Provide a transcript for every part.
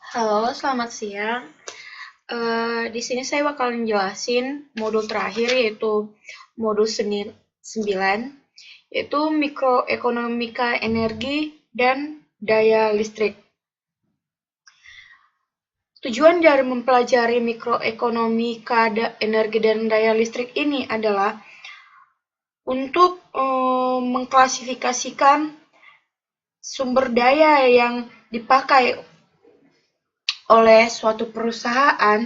Halo, selamat siang. Di sini saya bakal jelasin modul terakhir yaitu modul 9, yaitu mikroekonomika energi dan daya listrik. Tujuan dari mempelajari mikroekonomika energi dan daya listrik ini adalah untuk mengklasifikasikan sumber daya yang dipakai oleh suatu perusahaan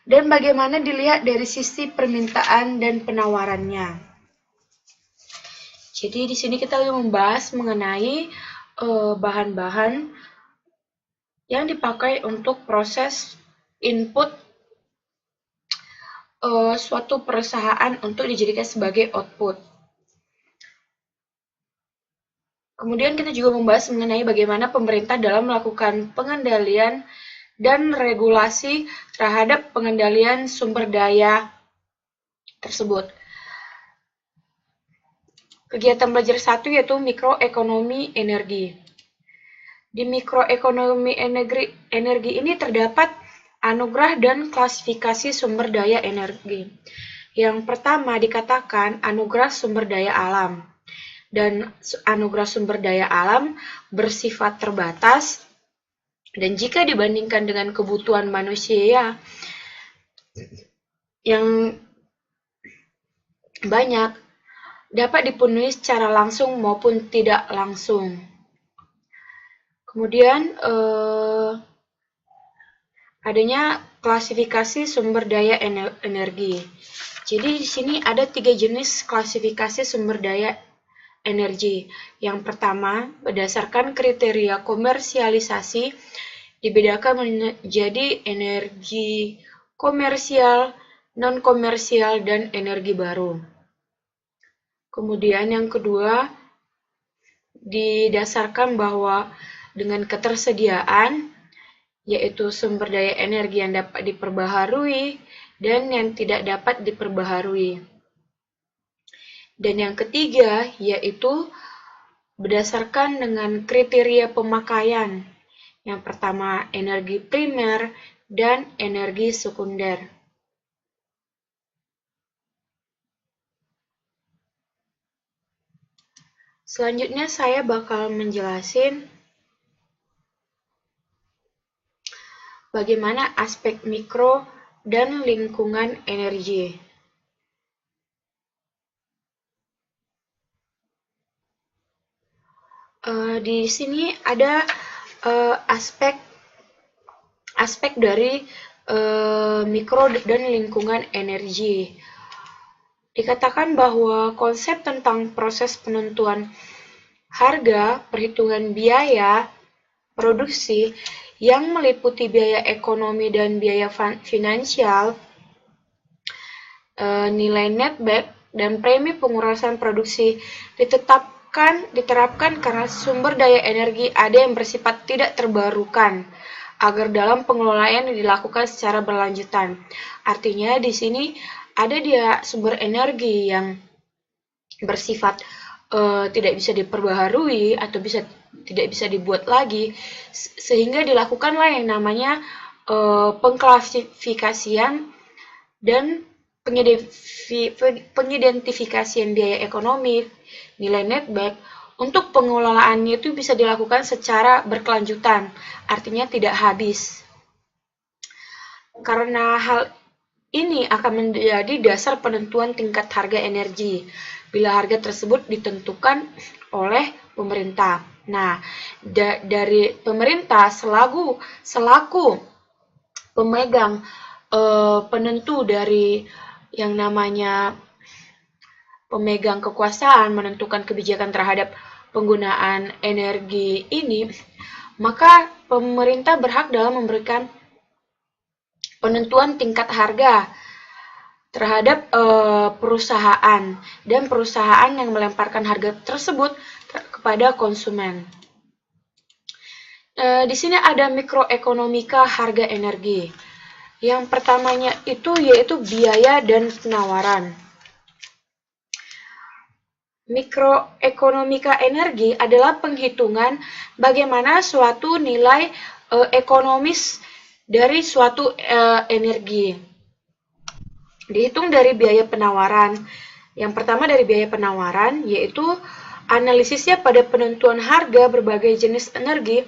dan bagaimana dilihat dari sisi permintaan dan penawarannya. Jadi di sini kita membahas mengenai bahan-bahan yang dipakai untuk proses input suatu perusahaan untuk dijadikan sebagai output. Kemudian kita juga membahas mengenai bagaimana pemerintah dalam melakukan pengendalian dan regulasi terhadap pengendalian sumber daya tersebut. Kegiatan belajar 1 yaitu mikroekonomi energi. Di mikroekonomi energi ini terdapat anugerah dan klasifikasi sumber daya energi. Yang pertama dikatakan anugerah sumber daya alam. Dan anugerah sumber daya alam bersifat terbatas dan jika dibandingkan dengan kebutuhan manusia yang banyak, dapat dipenuhi secara langsung maupun tidak langsung. Kemudian adanya klasifikasi sumber daya energi. Jadi di sini ada 3 jenis klasifikasi sumber daya energi. Yang pertama, berdasarkan kriteria komersialisasi dibedakan menjadi energi komersial, non-komersial, dan energi baru. Kemudian yang kedua, didasarkan bahwa dengan ketersediaan, yaitu sumber daya energi yang dapat diperbaharui dan yang tidak dapat diperbaharui. Dan yang ketiga, yaitu berdasarkan dengan kriteria pemakaian. Yang pertama, energi primer dan energi sekunder. Selanjutnya saya bakal menjelasin bagaimana aspek mikro dan lingkungan energi. Di sini ada aspek dari mikro dan lingkungan energi. Dikatakan bahwa konsep tentang proses penentuan harga, perhitungan biaya produksi yang meliputi biaya ekonomi dan biaya finansial, nilai netback, dan premi pengurasan produksi diterapkan karena sumber daya energi ada yang bersifat tidak terbarukan agar dalam pengelolaan dilakukan secara berlanjutan. Artinya di sini ada dia sumber energi yang bersifat tidak bisa diperbaharui atau tidak bisa dibuat lagi, sehingga dilakukanlah yang namanya pengklasifikasian dan pengidentifikasian biaya ekonomi, nilai netback, untuk pengelolaannya itu bisa dilakukan secara berkelanjutan, artinya tidak habis. Karena hal ini akan menjadi dasar penentuan tingkat harga energi, bila harga tersebut ditentukan oleh pemerintah. Nah, dari pemerintah selaku pemegang penentu dari yang namanya pemegang kekuasaan menentukan kebijakan terhadap penggunaan energi ini, maka pemerintah berhak dalam memberikan penentuan tingkat harga terhadap perusahaan dan perusahaan yang melemparkan harga tersebut kepada konsumen. Di sini ada mikroekonomika harga energi. Yang pertamanya itu yaitu biaya dan penawaran. Mikroekonomika energi adalah penghitungan bagaimana suatu nilai ekonomis dari suatu energi. Dihitung dari biaya penawaran. Yang pertama dari biaya penawaran, yaitu analisisnya pada penentuan harga berbagai jenis energi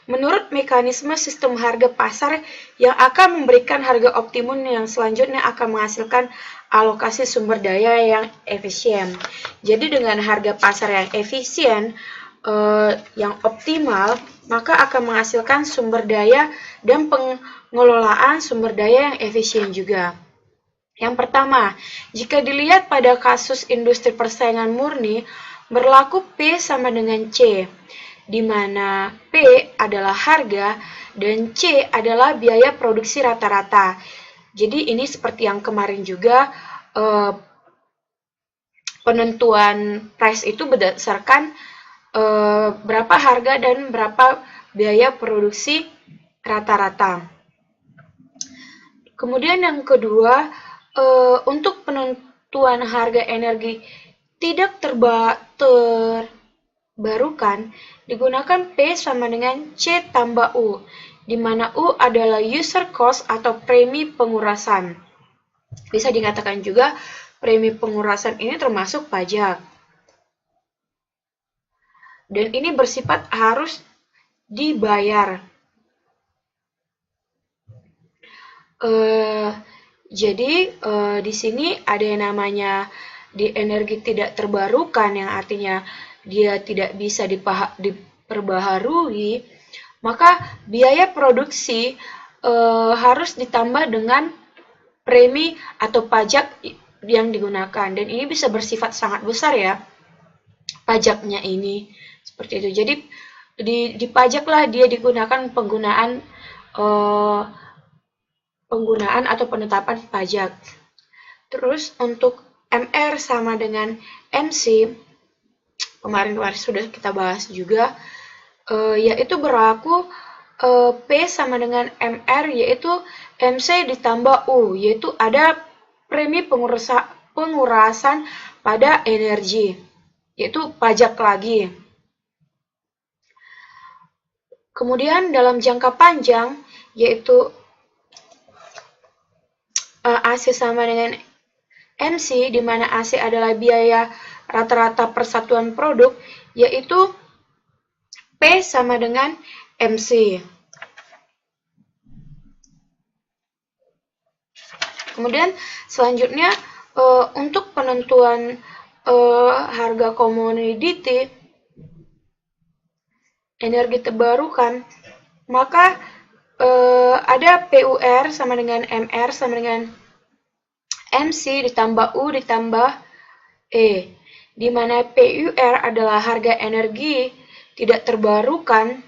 menurut mekanisme sistem harga pasar yang akan memberikan harga optimum yang selanjutnya akan menghasilkan alokasi sumber daya yang efisien. Jadi dengan harga pasar yang efisien, yang optimal, maka akan menghasilkan sumber daya dan pengelolaan sumber daya yang efisien juga. Yang pertama, jika dilihat pada kasus industri persaingan murni, berlaku P sama dengan C, di mana P adalah harga dan C adalah biaya produksi rata-rata. Jadi ini seperti yang kemarin juga, penentuan price itu berdasarkan berapa harga dan berapa biaya produksi rata-rata. Kemudian yang kedua, untuk penentuan harga energi tidak terbarukan digunakan P sama dengan C tambah U, di mana U adalah user cost atau premi pengurasan. Bisa dikatakan juga premi pengurasan ini termasuk pajak. Dan ini bersifat harus dibayar. Jadi di sini ada yang namanya di energi tidak terbarukan, yang artinya dia tidak bisa diperbaharui, maka biaya produksi harus ditambah dengan premi atau pajak yang digunakan, dan ini bisa bersifat sangat besar ya pajaknya ini, seperti itu. Jadi dipajaklah dia digunakan penggunaan atau penetapan pajak. Terus untuk MR sama dengan MC, kemarin sudah kita bahas juga, yaitu berlaku P sama dengan MR, yaitu MC ditambah U, yaitu ada premi pengurasan pada energi, yaitu pajak lagi. Kemudian dalam jangka panjang, yaitu AC sama dengan MC, di mana AC adalah biaya rata-rata persatuan produk, yaitu P sama dengan MC. Kemudian selanjutnya untuk penentuan harga komoditi energi terbarukan, maka ada PUR sama dengan MR sama dengan MC ditambah U ditambah E, di mana PUR adalah harga energi tidak terbarukan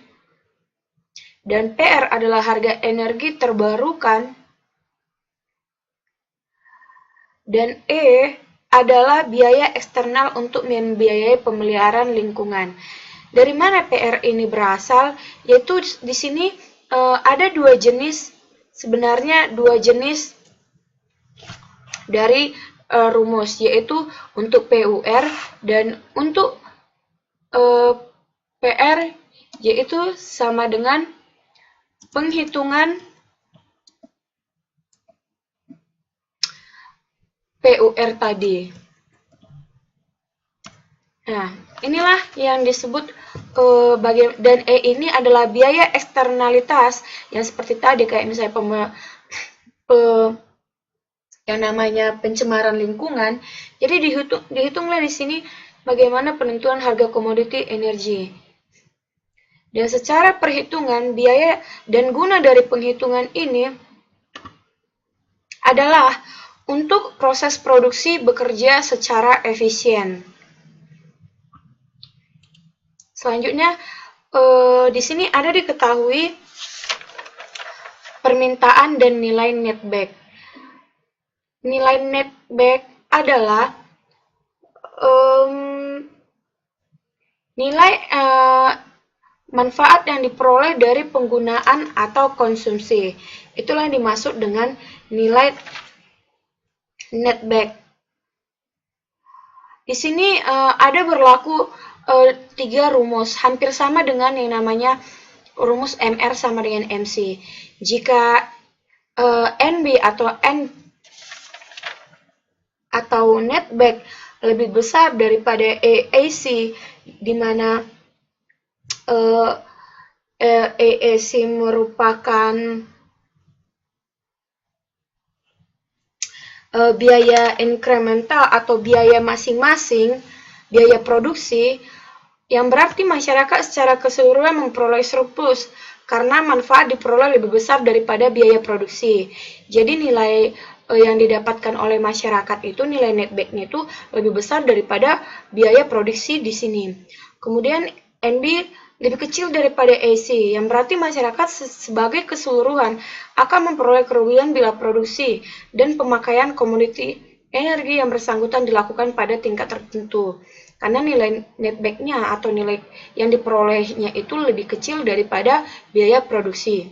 dan PR adalah harga energi terbarukan, dan E adalah biaya eksternal untuk membiayai pemeliharaan lingkungan. Dari mana PR ini berasal? Yaitu di sini ada dua jenis, sebenarnya dua jenis dari rumus, yaitu untuk PUR dan untuk PR, yaitu sama dengan penghitungan PUR tadi. Nah, inilah yang disebut dan E ini adalah biaya eksternalitas yang seperti tadi, kayak misalnya yang namanya pencemaran lingkungan. Jadi dihitunglah di sini bagaimana penentuan harga komoditi energi. Dan secara perhitungan biaya dan guna dari penghitungan ini adalah untuk proses produksi bekerja secara efisien. Selanjutnya, di sini ada diketahui permintaan dan nilai netback. Nilai netback adalah nilai manfaat yang diperoleh dari penggunaan atau konsumsi. Itulah yang dimaksud dengan nilai netback. Di sini ada berlaku 3 rumus, hampir sama dengan yang namanya rumus MR sama dengan MC. Jika NB atau netback lebih besar daripada AAC, di mana AAC merupakan biaya incremental atau biaya masing-masing, biaya produksi, yang berarti masyarakat secara keseluruhan memperoleh surplus karena manfaat diperoleh lebih besar daripada biaya produksi. Jadi nilai yang didapatkan oleh masyarakat itu, nilai netback-nya itu lebih besar daripada biaya produksi di sini. Kemudian NB lebih kecil daripada AC, yang berarti masyarakat sebagai keseluruhan akan memperoleh kerugian bila produksi dan pemakaian komoditi energi yang bersangkutan dilakukan pada tingkat tertentu. Karena nilai netback-nya atau nilai yang diperolehnya itu lebih kecil daripada biaya produksi.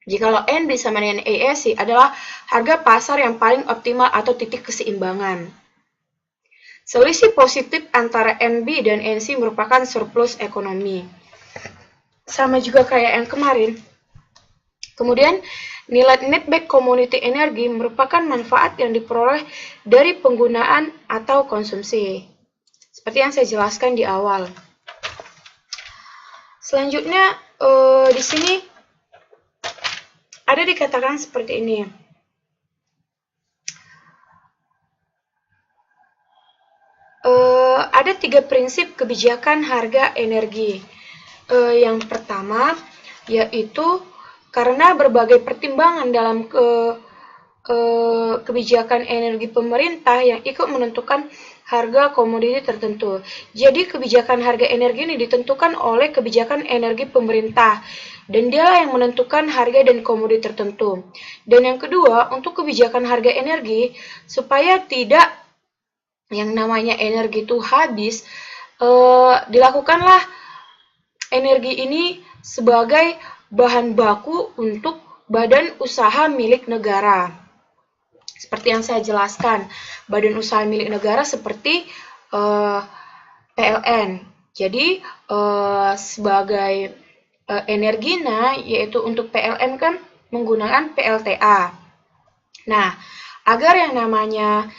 Jikalau NB sama dengan AAC adalah harga pasar yang paling optimal atau titik keseimbangan. Selisih positif antara NB dan NC merupakan surplus ekonomi. Sama juga kayak yang kemarin. Kemudian, nilai netback community energi merupakan manfaat yang diperoleh dari penggunaan atau konsumsi. Seperti yang saya jelaskan di awal. Selanjutnya, di sini ada dikatakan seperti ini. Ada 3 prinsip kebijakan harga energi. Yang pertama, yaitu karena berbagai pertimbangan dalam kebijakan energi pemerintah yang ikut menentukan harga komoditi tertentu. Jadi kebijakan harga energi ini ditentukan oleh kebijakan energi pemerintah, dan dialah yang menentukan harga dan komoditi tertentu. Dan yang kedua, untuk kebijakan harga energi, supaya tidak yang namanya energi itu habis, dilakukanlah energi ini sebagai bahan baku untuk badan usaha milik negara. Seperti yang saya jelaskan, badan usaha milik negara seperti PLN. Jadi sebagai energina, yaitu untuk PLN kan menggunakan PLTA. Nah, agar yang namanya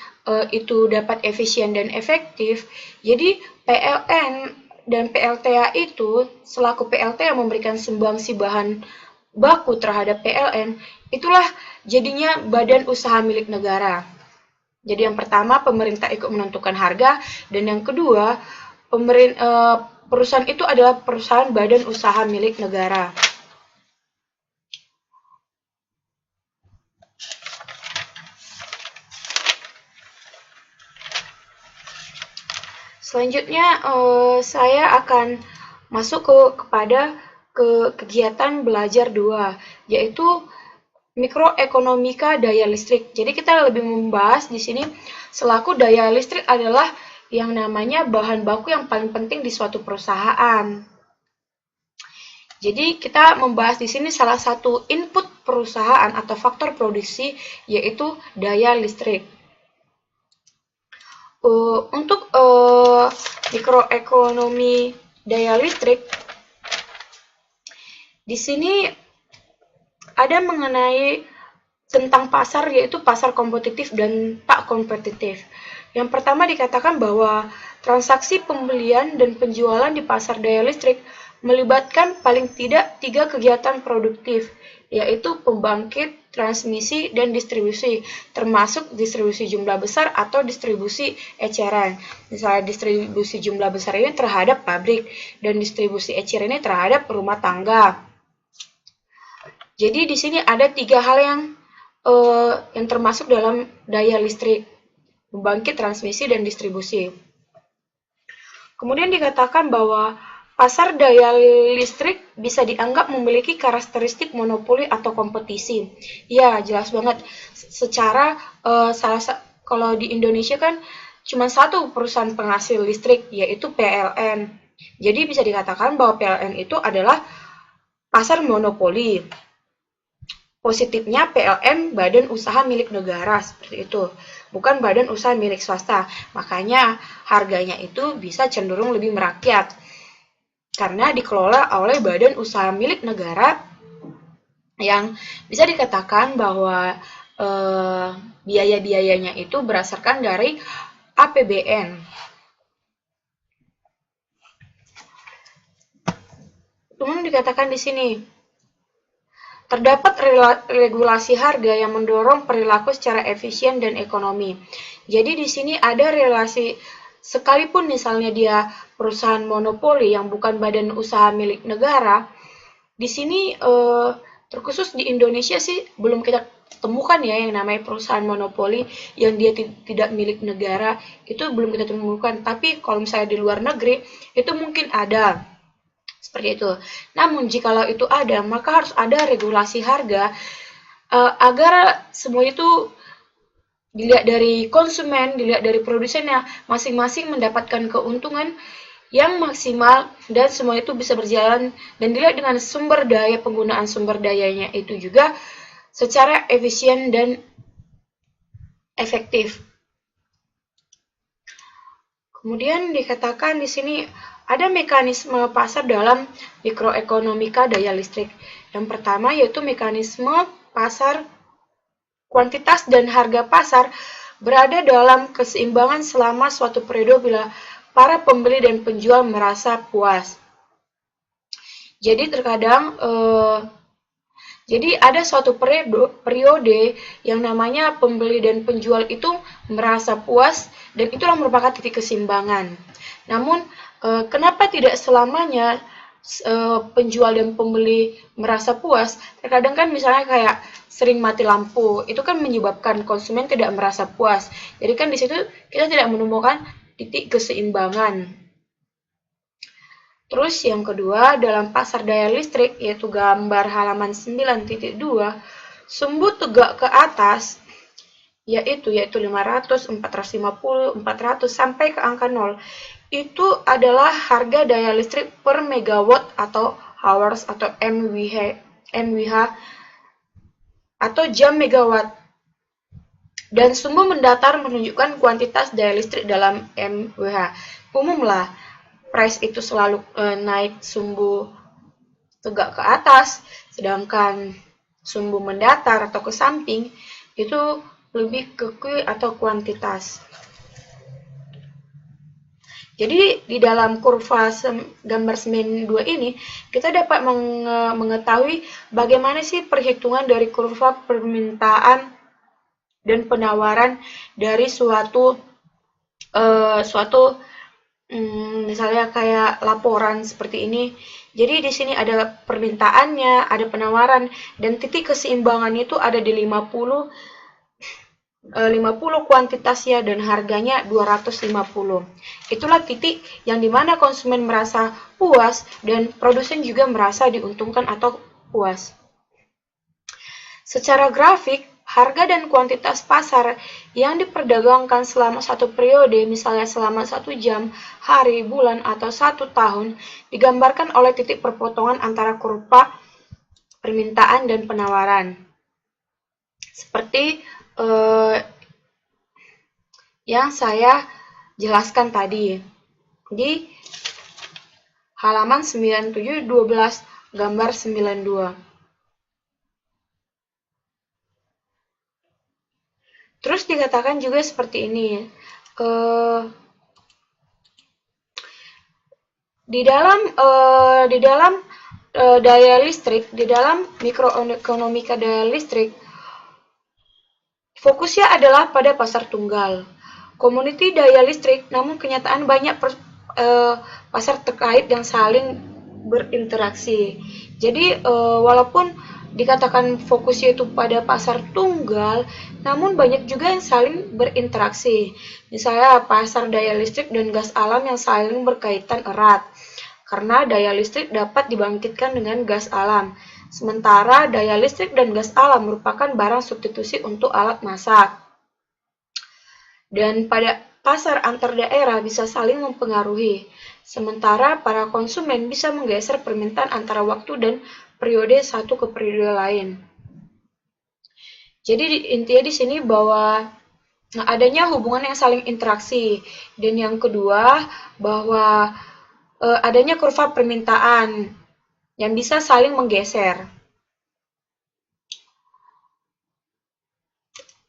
itu dapat efisien dan efektif, jadi PLN dan PLTA itu selaku PLTA memberikan sumbangsi bahan baku terhadap PLN, itulah jadinya badan usaha milik negara. Jadi yang pertama, pemerintah ikut menentukan harga, dan yang kedua, perusahaan itu adalah perusahaan badan usaha milik negara. Selanjutnya, saya akan masuk kepada kegiatan belajar 2, yaitu mikroekonomika daya listrik. Jadi kita lebih membahas di sini selaku daya listrik adalah yang namanya bahan baku yang paling penting di suatu perusahaan. Jadi kita membahas di sini salah satu input perusahaan atau faktor produksi, yaitu daya listrik. Untuk mikroekonomi daya listrik, di sini ada mengenai tentang pasar, yaitu pasar kompetitif dan tak kompetitif. Yang pertama dikatakan bahwa transaksi pembelian dan penjualan di pasar daya listrik melibatkan paling tidak 3 kegiatan produktif, yaitu pembangkit, transmisi, dan distribusi, termasuk distribusi jumlah besar atau distribusi eceran. Misalnya distribusi jumlah besar ini terhadap pabrik, dan distribusi eceran ini terhadap rumah tangga. Jadi di sini ada 3 hal yang termasuk dalam daya listrik: pembangkit, transmisi, dan distribusi. Kemudian dikatakan bahwa pasar daya listrik bisa dianggap memiliki karakteristik monopoli atau kompetisi. Ya, jelas banget. Secara kalau di Indonesia kan cuma satu perusahaan penghasil listrik, yaitu PLN. Jadi bisa dikatakan bahwa PLN itu adalah pasar monopoli. Positifnya PLN badan usaha milik negara, seperti itu, bukan badan usaha milik swasta. Makanya harganya itu bisa cenderung lebih merakyat. karena dikelola oleh badan usaha milik negara yang bisa dikatakan bahwa biaya-biayanya itu berdasarkan dari APBN. Kemudian dikatakan di sini, terdapat regulasi harga yang mendorong perilaku secara efisien dan ekonomi. Jadi di sini ada relasi, sekalipun misalnya dia perusahaan monopoli yang bukan badan usaha milik negara, di sini terkhusus di Indonesia sih belum kita temukan ya yang namanya perusahaan monopoli yang dia tidak milik negara, itu belum kita temukan. Tapi kalau misalnya di luar negeri itu mungkin ada. Seperti itu. Namun jikalau itu ada, maka harus ada regulasi harga agar semua itu dilihat dari konsumen, dilihat dari produsennya, masing-masing mendapatkan keuntungan yang maksimal dan semua itu bisa berjalan, dan dilihat dengan sumber daya, penggunaan sumber dayanya itu juga secara efisien dan efektif. Kemudian dikatakan di sini ada mekanisme pasar dalam mikroekonomika daya listrik. Yang pertama yaitu mekanisme pasar, kuantitas dan harga pasar berada dalam keseimbangan selama suatu periode bila para pembeli dan penjual merasa puas. Jadi terkadang jadi ada suatu periode yang namanya pembeli dan penjual itu merasa puas, dan itulah merupakan titik keseimbangan. Namun kenapa tidak selamanya penjual dan pembeli merasa puas? Terkadang kan misalnya kayak sering mati lampu, itu kan menyebabkan konsumen tidak merasa puas. Jadi kan di situ kita tidak menemukan titik keseimbangan. Terus yang kedua, dalam pasar daya listrik, yaitu gambar halaman 9.2, sumbu tegak ke atas, yaitu 500, 450, 400, sampai ke angka 0, itu adalah harga daya listrik per megawatt atau hours atau MWH atau jam megawatt. Dan sumbu mendatar menunjukkan kuantitas daya listrik dalam MWH. Umumlah, price itu selalu naik sumbu tegak ke atas, sedangkan sumbu mendatar atau ke samping itu lebih ke Q atau kuantitas. Jadi di dalam kurva gambar 2 ini kita dapat mengetahui bagaimana sih perhitungan dari kurva permintaan dan penawaran dari suatu misalnya kayak laporan seperti ini. Jadi di sini ada permintaannya, ada penawaran, dan titik keseimbangannya itu ada di 50 kuantitasnya dan harganya 250. Itulah titik yang dimana konsumen merasa puas dan produsen juga merasa diuntungkan atau puas. Secara grafik, harga dan kuantitas pasar yang diperdagangkan selama satu periode, misalnya selama 1 jam, hari, bulan, atau 1 tahun, digambarkan oleh titik perpotongan antara kurva permintaan dan penawaran. Seperti yang saya jelaskan tadi di halaman 97, 12, gambar 92. Terus dikatakan juga seperti ini, di dalam daya listrik, di dalam mikroekonomika daya listrik, fokusnya adalah pada pasar tunggal, komoditi daya listrik, namun kenyataan banyak pasar terkait yang saling berinteraksi. Jadi walaupun dikatakan fokusnya itu pada pasar tunggal, namun banyak juga yang saling berinteraksi. Misalnya pasar daya listrik dan gas alam yang saling berkaitan erat, karena daya listrik dapat dibangkitkan dengan gas alam. Sementara daya listrik dan gas alam merupakan barang substitusi untuk alat masak. Dan pada pasar antar daerah bisa saling mempengaruhi. Sementara para konsumen bisa menggeser permintaan antara waktu dan periode satu ke periode lain. Jadi intinya di sini bahwa adanya hubungan yang saling interaksi. Dan yang kedua, bahwa adanya kurva permintaan yang bisa saling menggeser.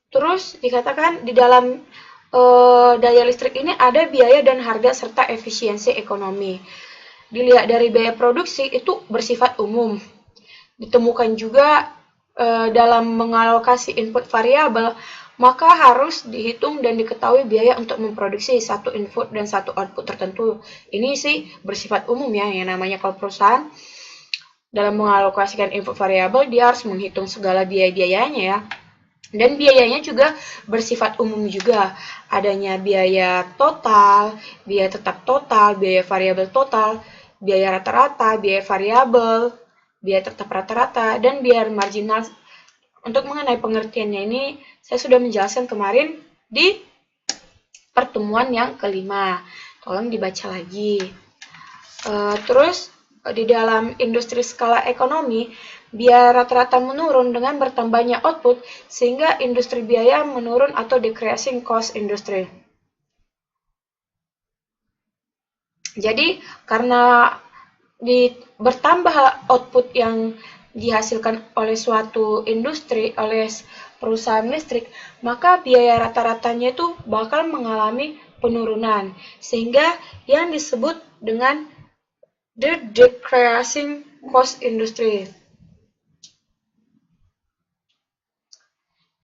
Terus dikatakan di dalam daya listrik ini ada biaya dan harga serta efisiensi ekonomi. Dilihat dari biaya produksi itu bersifat umum. Ditemukan juga dalam mengalokasi input variabel, maka harus dihitung dan diketahui biaya untuk memproduksi satu input dan satu output tertentu. Ini sih bersifat umum ya, yang namanya kalau perusahaan dalam mengalokasikan input variabel, dia harus menghitung segala biaya-biayanya ya. Dan biayanya juga bersifat umum juga. Adanya biaya total, biaya tetap total, biaya variabel total, biaya rata-rata, biaya variabel, biaya tetap rata-rata, dan biaya marginal. Untuk mengenai pengertiannya ini, saya sudah menjelaskan kemarin di pertemuan yang kelima. Tolong dibaca lagi. Terus, di dalam industri skala ekonomi, biaya rata-rata menurun dengan bertambahnya output, sehingga industri biaya menurun atau decreasing cost industry. Jadi, karena bertambah output yang dihasilkan oleh suatu industri, oleh perusahaan listrik, maka biaya rata-ratanya itu bakal mengalami penurunan, sehingga yang disebut dengan the decreasing cost industry.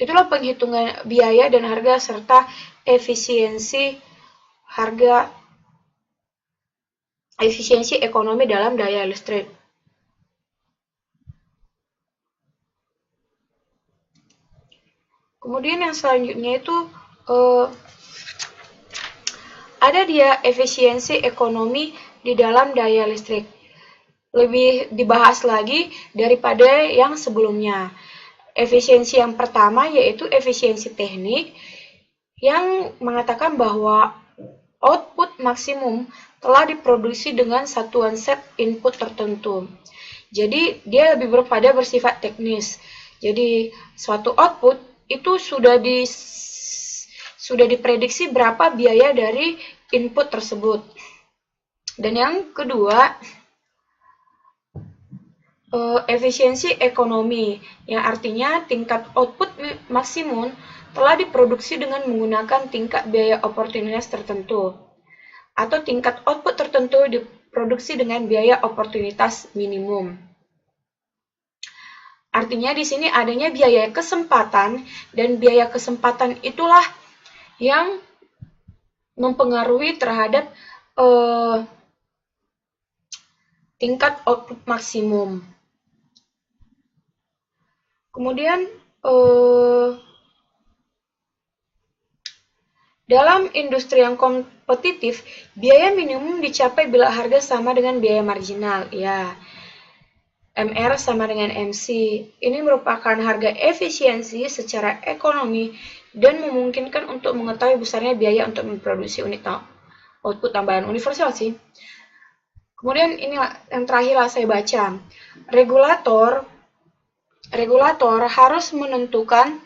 Itulah penghitungan biaya dan harga serta efisiensi ekonomi dalam daya listrik. Kemudian yang selanjutnya itu ada dia efisiensi ekonomi di dalam daya listrik. Lebih dibahas lagi daripada yang sebelumnya. Efisiensi yang pertama yaitu efisiensi teknik yang mengatakan bahwa output maksimum telah diproduksi dengan satuan set input tertentu. Jadi dia lebih bersifat teknis. Jadi suatu output itu sudah diprediksi berapa biaya dari input tersebut. Dan yang kedua, efisiensi ekonomi, yang artinya tingkat output maksimum telah diproduksi dengan menggunakan tingkat biaya oportunitas tertentu, atau tingkat output tertentu diproduksi dengan biaya oportunitas minimum. Artinya di sini adanya biaya kesempatan, dan biaya kesempatan itulah yang mempengaruhi terhadap tingkat output maksimum. Kemudian dalam industri yang kompetitif, biaya minimum dicapai bila harga sama dengan biaya marginal. Ya, MR sama dengan MC. Ini merupakan harga efisiensi secara ekonomi dan memungkinkan untuk mengetahui besarnya biaya untuk memproduksi unit output tambahan universal sih. Kemudian ini yang terakhir lah saya baca. Regulator harus menentukan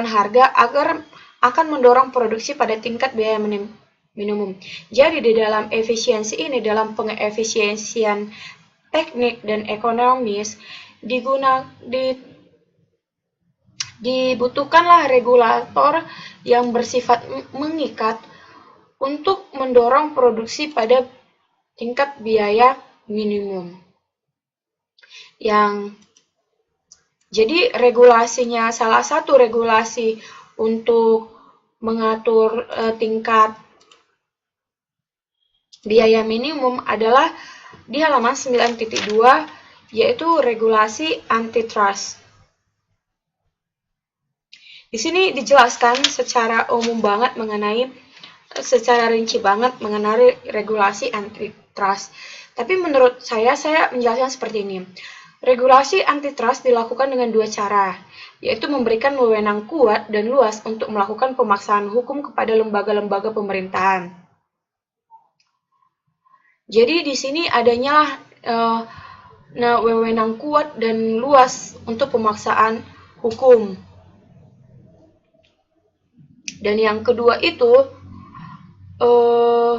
harga agar akan mendorong produksi pada tingkat biaya minimum. Jadi di dalam efisiensi ini, dalam pengefisiensian teknik dan ekonomis, dibutuhkanlah regulator yang bersifat mengikat untuk mendorong produksi pada tingkat biaya minimum. Jadi regulasinya, salah satu regulasi untuk mengatur tingkat biaya minimum adalah di halaman 9.2, yaitu regulasi antitrust. Di sini dijelaskan secara umum banget secara rinci banget mengenai regulasi antitrust. Tapi menurut saya menjelaskan seperti ini. Regulasi antitrust dilakukan dengan dua cara, yaitu memberikan wewenang kuat dan luas untuk melakukan pemaksaan hukum kepada lembaga-lembaga pemerintahan. Jadi di sini adanya wewenang kuat dan luas untuk pemaksaan hukum. Dan yang kedua itu Eh,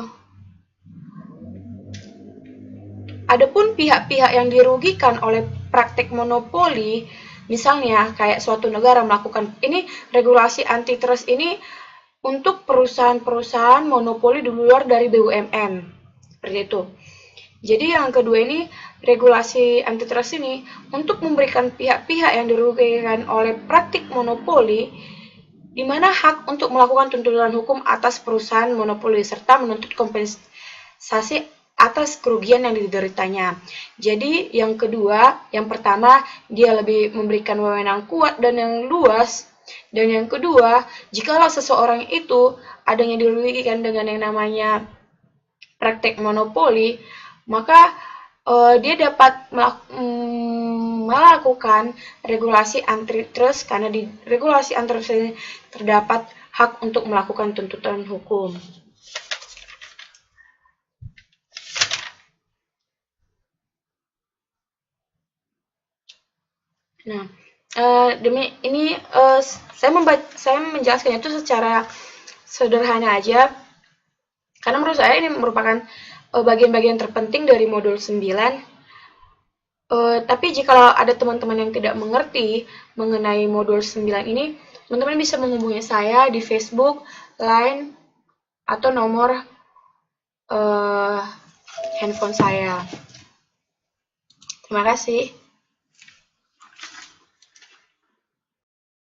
Adapun pihak-pihak yang dirugikan oleh praktek monopoli, misalnya kayak suatu negara melakukan ini regulasi antitrust ini untuk perusahaan-perusahaan monopoli di luar dari BUMN, seperti itu. Jadi yang kedua ini regulasi antitrust ini untuk memberikan pihak-pihak yang dirugikan oleh praktik monopoli di mana hak untuk melakukan tuntutan hukum atas perusahaan monopoli serta menuntut kompensasi atas kerugian yang dideritanya. Jadi yang kedua, yang pertama dia lebih memberikan wewenang kuat dan yang luas. Dan yang kedua, jikalau seseorang itu adanya dirugikan dengan yang namanya praktek monopoli, maka dia dapat melakukan regulasi antitrust karena di regulasi antitrust ini terdapat hak untuk melakukan tuntutan hukum. Nah, demi ini saya menjelaskannya itu secara sederhana aja karena menurut saya ini merupakan bagian-bagian terpenting dari modul 9. Tapi jika ada teman-teman yang tidak mengerti mengenai modul 9 ini, teman-teman bisa menghubungi saya di Facebook, Line, atau nomor handphone saya. Terima kasih.